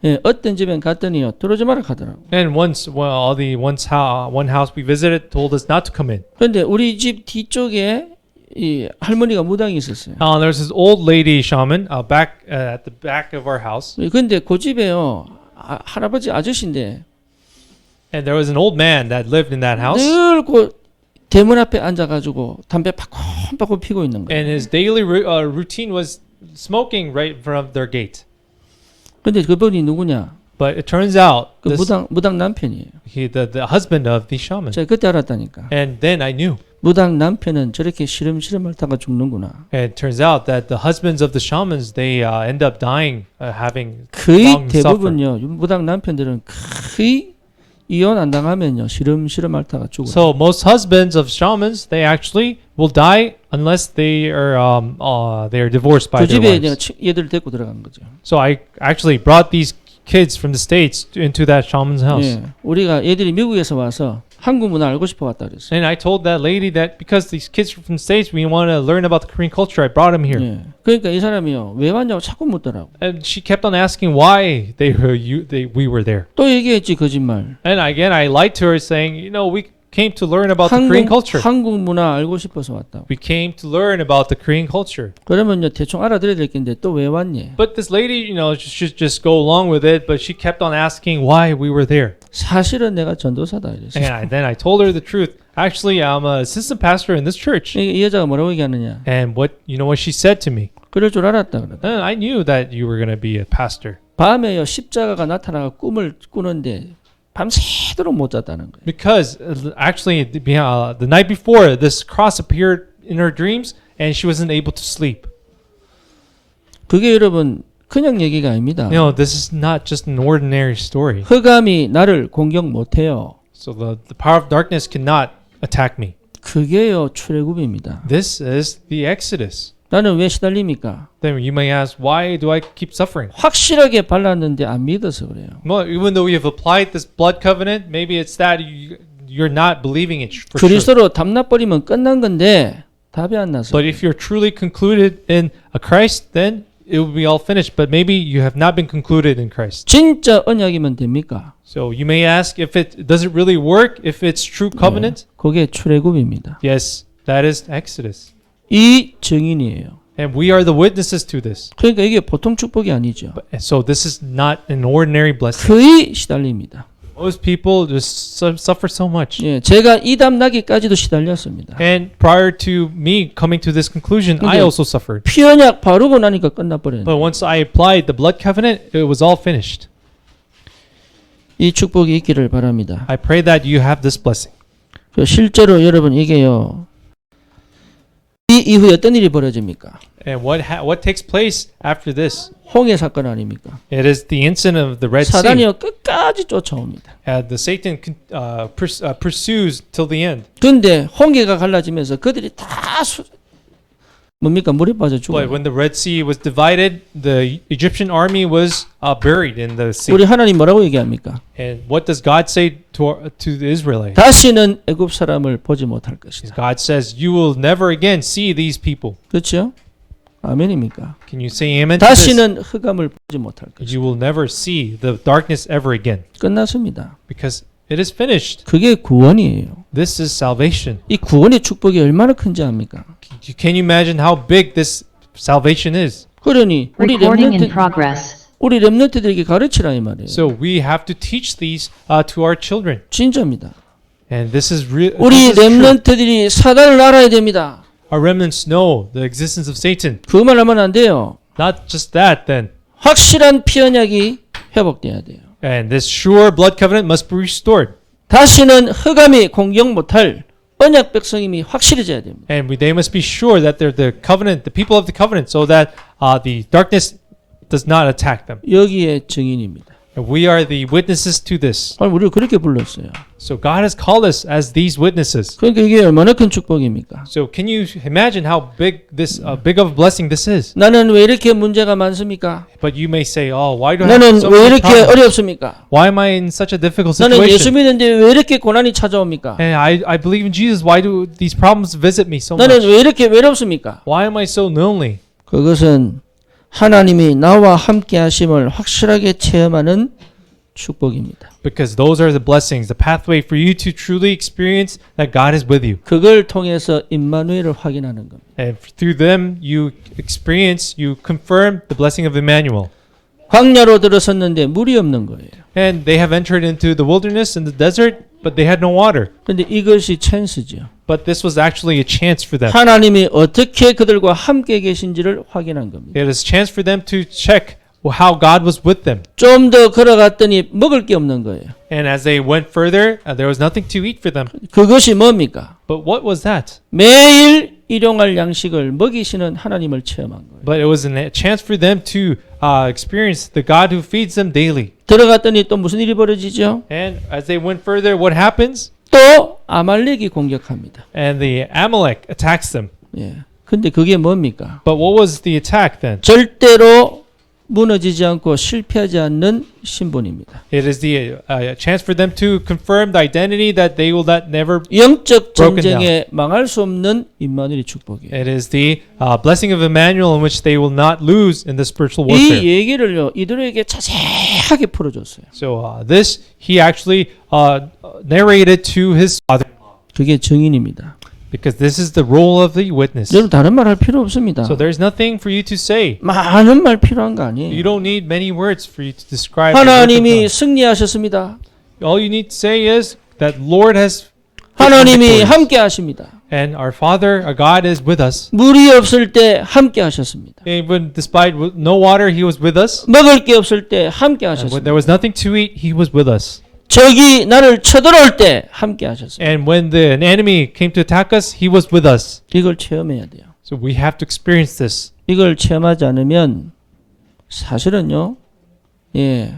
예, 어떤 집엔 갔더니요 들어오지 마라 하더라고. And one house we visited told us not to come in. 그런데 우리 집 뒤쪽에 이 할머니가 무당이 있었어요. There's this old lady shaman back at the back of our house, 근데 그 집에요 할아버지 아저씨인데 and there was an old man that lived in that house. 늘 그 대문 앞에 앉아가지고 담배 파콤파콤 피고 있는 거예요. And his daily routine was smoking right in front of their gate. 근데 그분이 누구냐? But it turns out 그 무당 남편이에요. the husband of the shaman. 제가 그때 알았다니까. And then I knew. 무당 남편은 저렇게 시름시름 앓다가 죽는구나. And it turns out that the husbands of the shamans, they end up dying, having 거의 long suffering. 대부분요 무당 남편들은 거의 이혼 안 당하면요 시름시름 앓다가 죽어요. So most husbands of shamans, they actually will die unless they are divorced by 그 their 집에 내가 wives. 얘들 데리고 들어간 거죠. So I actually brought these kids from the States into that shaman's house. 예, 우리가 얘들이 미국에서 와서 한국 문화 알고 싶어 왔다 그랬어요. And I told that lady that because these kids are from the States, we want to learn about the Korean culture. I brought them here. 예, 그러니까 이 사람이요 왜 왔냐고 자꾸 묻더라고. And she kept on asking why we were there. 또 얘기했지 거짓말. And again, I lied to her saying, we came to learn about the Korean culture. 한국 문화 알고 싶어서 왔다고. We came to learn about the Korean culture. 그러면요 대충 알아들어야 될 텐데 또 왜 왔니? But this lady, should just go along with it, but she kept on asking why we were there. 사실은 내가 전도사다 이랬어요. And then I told her the truth. Actually, I'm an assistant pastor in this church. 이 여자가 뭐라고 얘기하느냐? And what she said to me? 그럴 줄 알았다 그러더라. And I knew that you were going to be a pastor. 밤에요 십자가가 나타나가 꿈을 꾸는데 밤새도록 못 잤다는 거예요. Because actually, the night before, this cross appeared in her dreams, and she wasn't able to sleep. 그게 여러분 그냥 얘기가 아닙니다. This is not just an ordinary story. 흑암이 나를 공격 못해요. So the power of darkness cannot attack me. 그게요 출애굽입니다. This is the Exodus. 나는 왜 시달립니까? Then you may ask, why do I keep suffering? 확실하게 발랐는데 안 믿어서 그래요. Well, even though we have applied this blood covenant, maybe it's that you're not believing it for sure. 그리스도로 담나버리면 끝난 건데 답이 안 나서. But if you're truly concluded in a Christ, then it will be all finished. But maybe you have not been concluded in Christ. 진짜 언약이면 됩니까? So you may ask, does it really work if it's true covenant? 그게 출애굽입니다. Yes, that is Exodus. 이 증인이에요. And we are the witnesses to this. 그러니까 이게 보통 축복이 아니죠. So this is not an ordinary blessing. 거의 시달립니다. Most people just suffer so much. 예, 제가 이담 나기까지도 시달렸습니다. And prior to me coming to this conclusion, I also suffered. 피언약 바르고 나니까 끝나버렸네. But once I applied the blood covenant, it was all finished. 이 축복이 있기를 바랍니다. I pray that you have this blessing. 실제로 여러분 이게요. 이 이후에 어떤 일이 벌어집니까? And what takes place after this? 홍해 사건 아닙니까? It is the incident of the Red Sea. 사단이요 끝까지 쫓아옵니다. The Satan pursues till the end. 근데 홍해가 갈라지면서 그들이 다 뭡니까? 물에 빠져 But 죽어요. when the Red Sea was divided, the Egyptian army was buried in the sea. 우리 하나님 뭐라고 얘기합니까? And what does God say to the Israelites? 다시는 애굽 사람을 보지 못할 것이다. God says, you will never again see these people. 그렇죠? 아멘입니까? Can you say amen to this? 다시는 흑암을 보지 못할 것이다. You will never see the darkness ever again. 끝났습니다. Because it is finished. 그게 구원이에요. This is salvation. 이 구원의 축복이 얼마나 큰지 압니까? Can you imagine how big this salvation is? 그러니 우리 Recording in 렘넌트 progress. 우리 렘넌트들에게 가르치라 이 말이에요. So we have to teach these to our children. 진짜입니다. And this is real. 우리 렘넌트들이 사단을 알아야 됩니다. Our remnants know the existence of Satan. 그 말 하면 안 돼요. Not just that, then. 확실한 피 언약이 회복돼야 돼요. And this sure blood covenant must be restored. 다시는 흑암이 공격 못할 언약 백성임이 확실해져야 됩니다. And they must be sure that they're the covenant, the people of the covenant, so that the darkness does not attack them. 여기에 증인입니다. And we are the witnesses to this. 우리를 그렇게 불렀어요. So God has called us as these witnesses. 그러니까 이게 얼마나 큰 축복입니까? So can you imagine how big this big of a blessing this is? 나는 왜 이렇게 문제가 많습니까? But you may say, "Oh, why do I have 나는 so 왜 many 이렇게 problems? 어렵습니까? Why am I in such a difficult 나는 예수 situation? 믿는데 왜 이렇게 고난이 찾아옵니까? And I believe in Jesus. Why do these problems visit me so 나는 much? 왜 이렇게 외롭습니까? Why am I so lonely?" 그것은 하나님이 나와 함께 하심을 확실하게 체험하는 축복입니다. Because those are the blessings, the pathway for you to truly experience that God is with you. 그걸 통해서 임마누엘을 확인하는 겁니다. And through them, you confirm the blessing of Emmanuel. 광야로 들어섰는데 물이 없는 거예요. And they have entered into the wilderness and the desert, but they had no water. 그런데 이것이 찬스죠. But this was actually a chance for them. 하나님이 어떻게 그들과 함께 계신지를 확인한 겁니다. It was a chance for them to check how God was with them. 좀 더 걸어갔더니 먹을 게 없는 거예요. And as they went further, there was nothing to eat for them. 그것이 뭡니까? But what was that? 매일 일용할 양식을 먹이시는 하나님을 체험한 거예요. But it was a chance for them to experience the God who feeds them daily. 들어갔더니 또 무슨 일이 벌어지죠? And as they went further, what happens? 또 아말렉이 공격합니다. And the Amalek attacks them. 예. 근데 그게 뭡니까? But what was the attack then? 절대로 무너지지 않고 실패하지 않는 신분입니다. It is the chance for them to confirm the identity that they will not never. 영적 broken 전쟁에 망할 수 없는 임마누엘의 축복이에요. It is the blessing of Emmanuel in which they will not lose in the spiritual 이 warfare. 얘기를요 이들에게 자세하게 풀어줬어요. So this he actually narrated to his father 그게 증인입니다. because this is the role of the witness. 여러분 다른 말 할 필요 없습니다. So there's nothing for you to say. 많은 말 필요한 거 You 아니에요. don't need many words for you to describe. the work of 하나님이 God. 승리하셨습니다. All you need to say is that Lord has 하나님이 victorious. 함께 하십니다. And our Father, our God is with us. 물이 없을 때 함께 하셨습니다. Even despite no water, He was with us. 먹을 게 없을 때 함께 And when 하셨습니다. there was nothing to eat, He was with us. 적이 나를 쳐들어올 때 함께 하셨습니다. And when an enemy came to attack us, He was with us. 이걸 체험해야 돼요. So we have to experience this. 이걸 체험하지 않으면 사실은요, 예,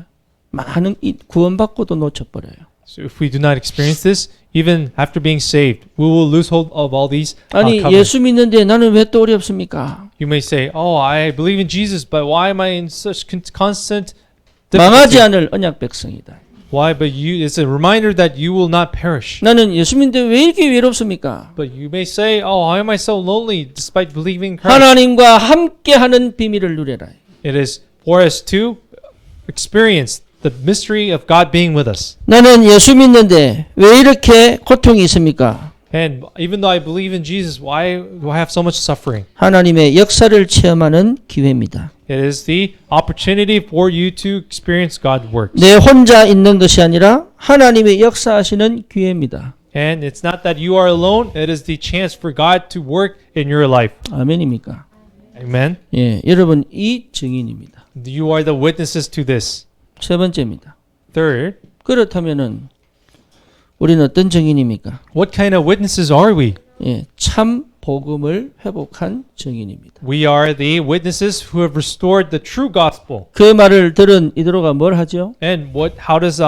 많은 구원받고도 놓쳐버려요. So if we do not experience this, even after being saved, we will lose hold of all these 아니 covenants. 예수 믿는데 나는 왜 또 어렵습니까? You may say, "Oh, I believe in Jesus, but why am I in such constant 망하지 difficulty?" 않을 언약 백성이다. Why? But it's a reminder that you will not perish. 나는 예수 믿는데 왜 이렇게 외롭습니까? But you may say, "Oh, why am I so lonely despite believing in Christ?" 하나님과 함께하는 비밀을 누려라. It is for us to experience the mystery of God being with us. 나는 예수 믿는데 왜 이렇게 고통이 있습니까? And even though I believe in Jesus, why do I have so much suffering? 하나님의 역사를 체험하는 기회입니다. It is the opportunity for you to experience God's works. 내 혼자 있는 것이 아니라 하나님의 역사하시는 기회입니다. And it's not that you are alone, it is the chance for God to work in your life. 아멘입니까? Amen. 예, 여러분 이 증인입니다. You are the witnesses to this. 세 번째입니다. Third, 그렇다면은 우리는 어떤 증인입니까? what kind of witnesses are we? 예, 참 복음을 회복한 증인입니다. We are the witnesses who have restored the true gospel. 그 말을 들은 이드로가 뭘 하죠? And how does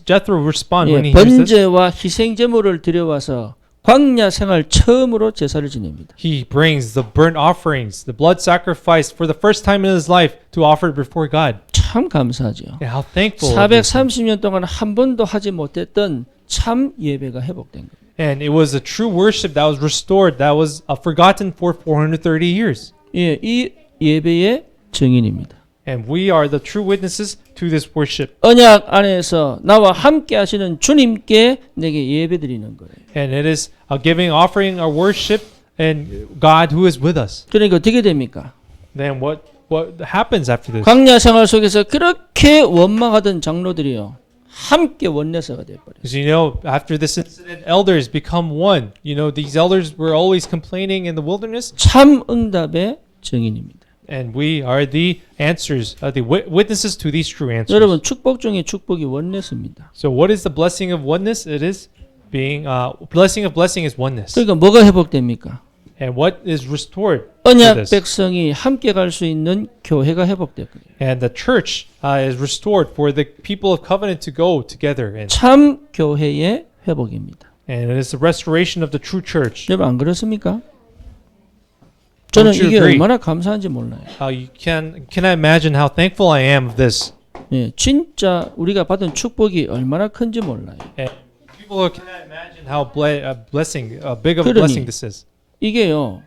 Jethro respond when 예, he hears this? 번제와 희생 제물을 드려와서 광야 생활 처음으로 제사를 지냅니다. He brings the burnt offerings, the blood sacrifice for the first time in his life to offer it before God. 참 감사하죠. And how thankful. of this. 430년 동안 한 번도 하지 못했던 참 예배가 회복된 거예요. And it was a true worship that was restored, that was forgotten for 430 years. 예, 이 예배의 증인입니다. And we are the true witnesses to this worship. 언약 안에서 나와 함께 하시는 주님께 내게 예배 드리는 거예요. And it is offering our worship and God who is with us. 그러니까 어떻게 됩니까? Then what what happens after this. 광야 생활 속에서 그렇게 원망하던 장로들이요 함께 원내서가 돼버려요. Because you know, after this incident, elders become one. You know, these elders were always complaining in the wilderness, 참 응답의 증인입니다. and we are the answers, the witnesses to these true answers. 여러분 축복 중에 축복이 원내서입니다. So, what is the blessing of oneness? It is being blessing of blessing is oneness. 그러니까 뭐가 회복됩니까? And what is restored? 언약 this. 백성이 함께 갈 수 있는 교회가 회복되고요. And the church is restored for the people of covenant to go together. 참 교회의 회복입니다. And it is the restoration of the true church. 여러분 안 그렇습니까? 저는 Don't you 이게 agree? 얼마나 감사한지 몰라요. You can I imagine how thankful I am of this? 예, 진짜 우리가 받은 축복이 얼마나 큰지 몰라요. And people cannot imagine how big of a 그러니 blessing this is. 이게요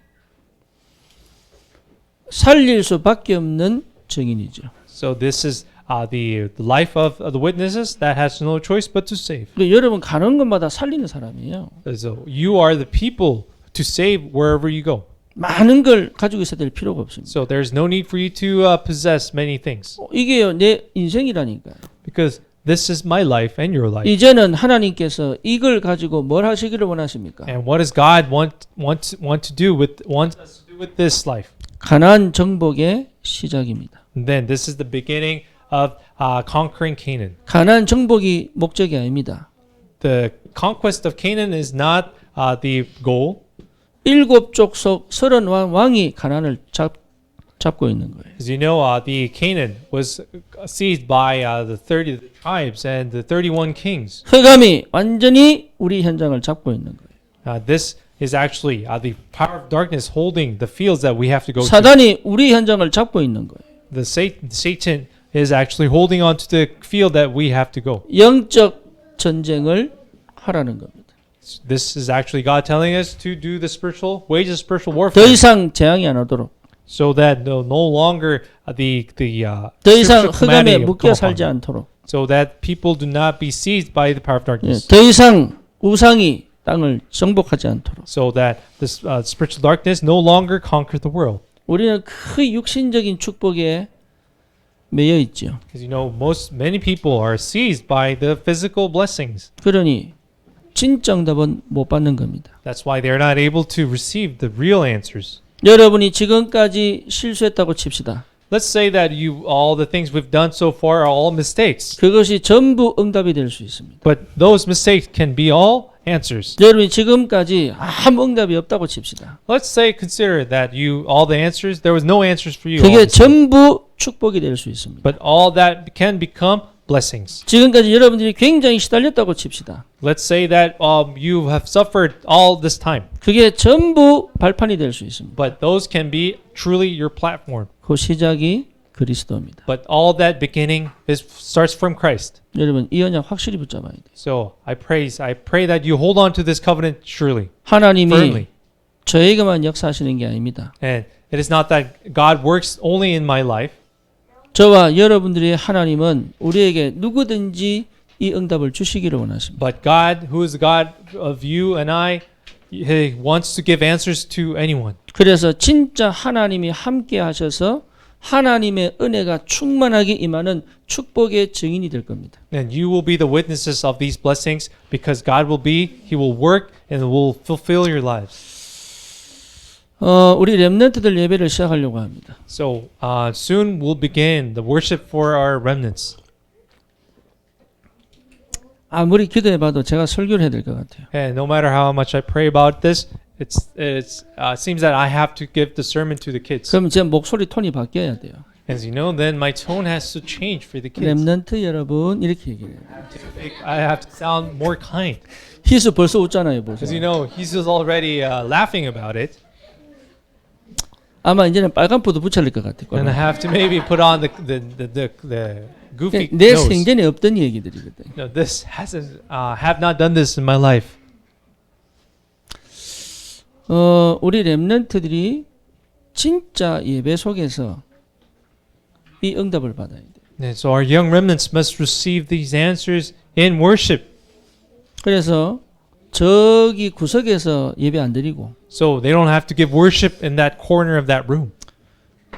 살릴 수밖에 없는 증인이죠. So this is the life of the witnesses that has no choice but to save. 그러니까 여러분 가는 곳마다 살리는 사람이에요. So you are the people to save wherever you go. 많은 걸 가지고 있어야 될 필요가 없습니다. So there's no need for you to possess many things 이게요 내 인생이라니까요. because this is my life and your life. 이제는 하나님께서 이걸 가지고 뭘 하시기를 원하십니까? And what does God want to do with want us to do with this life? 가나안 정복의 시작입니다. And then this is the beginning of conquering Canaan. 가나안 정복이 목적이 아닙니다. The conquest of Canaan is not the goal. 일곱 족속 30왕이 가나안을 잡고 있는 거예요. As you know, the Canaan was seized by the 30 tribes and the 31 kings. 흑암이 완전히 우리 현장을 잡고 있는 거예요. This is actually the power of darkness holding the fields that we have to go to. 사단이 우리 현장을 잡고 있는 거예요. The Satan is actually holding on to the field that we have to go. 영적 전쟁을 하라는 겁니다. This is actually God telling us to do the wage of spiritual 더 warfare, 이상 재앙이 안 오도록, so that no longer the 더 이상 spiritual 흑암에 calamity will 묶여 come 살지 upon, 않도록, so that people do not be seized by the power of darkness, 더 이상 우상이 땅을 정복하지 않도록. so that this spiritual darkness no longer conquer the world. 우리는 그 육신적인 축복에 매여 있죠. Because you know, many people are seized by the physical blessings. 그러니 진짜 응답은 못 받는 겁니다. That's why they're not able to receive the real answers. 여러분이 지금까지 실수했다고 칩시다. Let's say that all the things we've done so far are all mistakes, 그것이 전부 응답이 될 수 있습니다. but those mistakes can be all answers. 여러분이 지금까지 아무 응답이 없다고 칩시다. Let's say, consider that all the answers, there was no answers for you. 그게 전부 축복이 될 수 있습니다. But all that can become blessings. 지금까지 여러분들이 굉장히 시달렸다고 칩시다. Let's say that you have suffered all this time, 그게 전부 발판이 될 수 있습니다. but those can be truly your platform. 그 시작이 그리스도입니다. But all that beginning starts from Christ. 여러분 이 언약 확실히 붙잡아야 돼요. So I pray that you hold on to this covenant surely, 하나님이 firmly. 저에게만 역사하시는 게 아닙니다. And it is not that God works only in my life. 저와 여러분들의 하나님은 우리에게 누구든지 이 응답을 주시기를 원하십니다. But God, who is the God of you and I, He wants to give answers to anyone. 그래서 진짜 하나님이 함께 하셔서 하나님의 은혜가 충만하게 임하는 축복의 증인이 될 겁니다. And you will be the witnesses of these blessings because God He will work and will fulfill your lives. 우리 렘넌트들 예배를 시작하려고 합니다. So soon we'll begin the worship for our remnants. 아무리 기도해봐도 제가 설교를 해야 될 것 같아요. And no matter how much I pray about this, it seems that I have to give the sermon to the kids. 그럼 제 목소리 톤이 바뀌어야 돼요. As you know, then my tone has to change for the kids. 렘넌트 여러분 이렇게 얘기해요. I have to sound more kind. 희수 벌써 웃잖아요. 벌써. Because you know, he's already laughing about it. 아마 이제는 빨간불도 붙여야 될 것 같아요. And I have to maybe put on the goofy 내 nose. 생전에 없던 얘기들이거든. No, this have not done this in my life. 우리 렘넌트들이 진짜 예배 속에서 이 응답을 받아야 돼. And so our young remnants must receive these answers in worship. 그래서 저기 구석에서 예배 안 드리고 So they don't have to give worship in that corner of that room.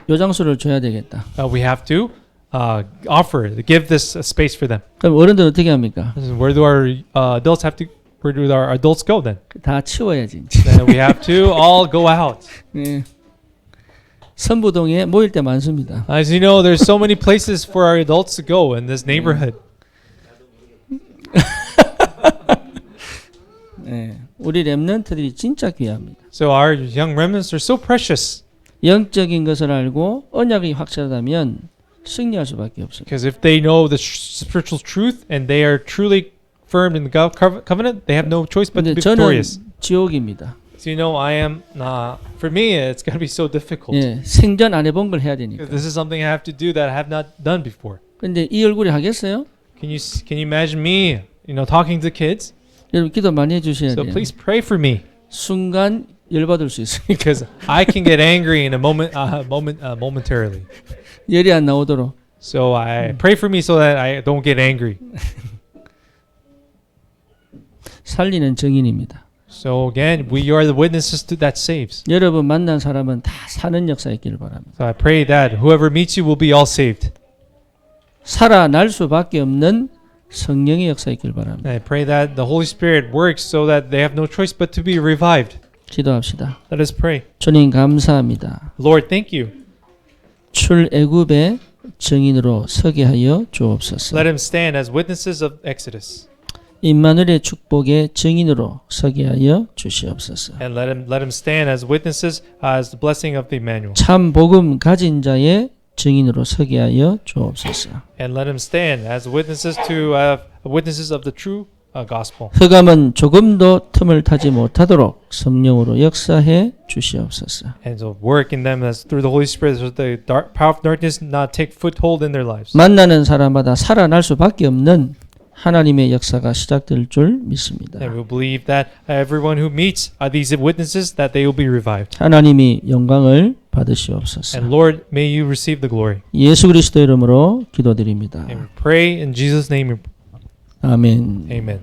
요 장소를 줘야 되겠다. we have to give this space for them. 그럼 어른들 어떻게 합니까? Where do our where do our adults go then? 다 치워야지. 이제. Then we have to all go out. 예. 선부동에 모일 때 많습니다. As you know, there's so many places for our adults to go in this neighborhood. 예. 우리 렘넌트들이 진짜 귀합니다. So our young remnants are so precious. 영적인 것을 알고 언약이 확실하다면 승리할 수밖에 없습니다. Because if they know the spiritual truth and they are truly firm in the covenant, they have no choice but to 근데 be 저는 victorious. 지옥입니다. So you know, I am for me, it's going to be so difficult. 예. 생전 안 해본 걸 해야 되니까. Because this is something I have to do that I have not done before. 근데 이 얼굴이 하겠어요? Can you imagine me, talking to kids? 여러분 기도 많이 해주셔야 So 돼요. please pray for me 순간 열받을 수 있으니까 because I can get angry in a momentarily. 열이 안 나오도록. So I pray for me so that I don't get angry. 살리는 증인입니다. So again, we are the witnesses that saves. 여러분 만난 사람은 다 사는 역사 있기를 바랍니다. So I pray that whoever meets you will be all saved. 살아날 수밖에 없는 성령의 역사 있기를 바랍니다. And I pray that the Holy Spirit works so that they have no choice but to be revived. 기도합시다. Let us pray. 주님 감사합니다. Lord, thank you. 출애굽의 증인으로 서게 하여 주옵소서. Let him stand as witnesses of Exodus. 임마누엘의 축복의 증인으로 서게 하여 주시옵소서. And let him stand as witnesses as the blessing of the Emmanuel. 참 복음 가진 자의 증인으로 서게 하여 주옵소서. And let him stand as witnesses witnesses of the true gospel. 흑암은 조금도 틈을 타지 못하도록 성령으로 역사해 주시옵소서. And to work in them as through the Holy Spirit so the power of darkness not take foothold in their lives. 만나는 사람마다 살아날 수밖에 없는 하나님의 역사가 시작될 줄 믿습니다. And we believe that everyone who meets these witnesses that they will be revived. 하나님이 영광을 받으시옵소서. And Lord, may you receive the glory. 예수 그리스도 이름으로 기도드립니다. And we pray in Jesus' name. 아멘. Amen.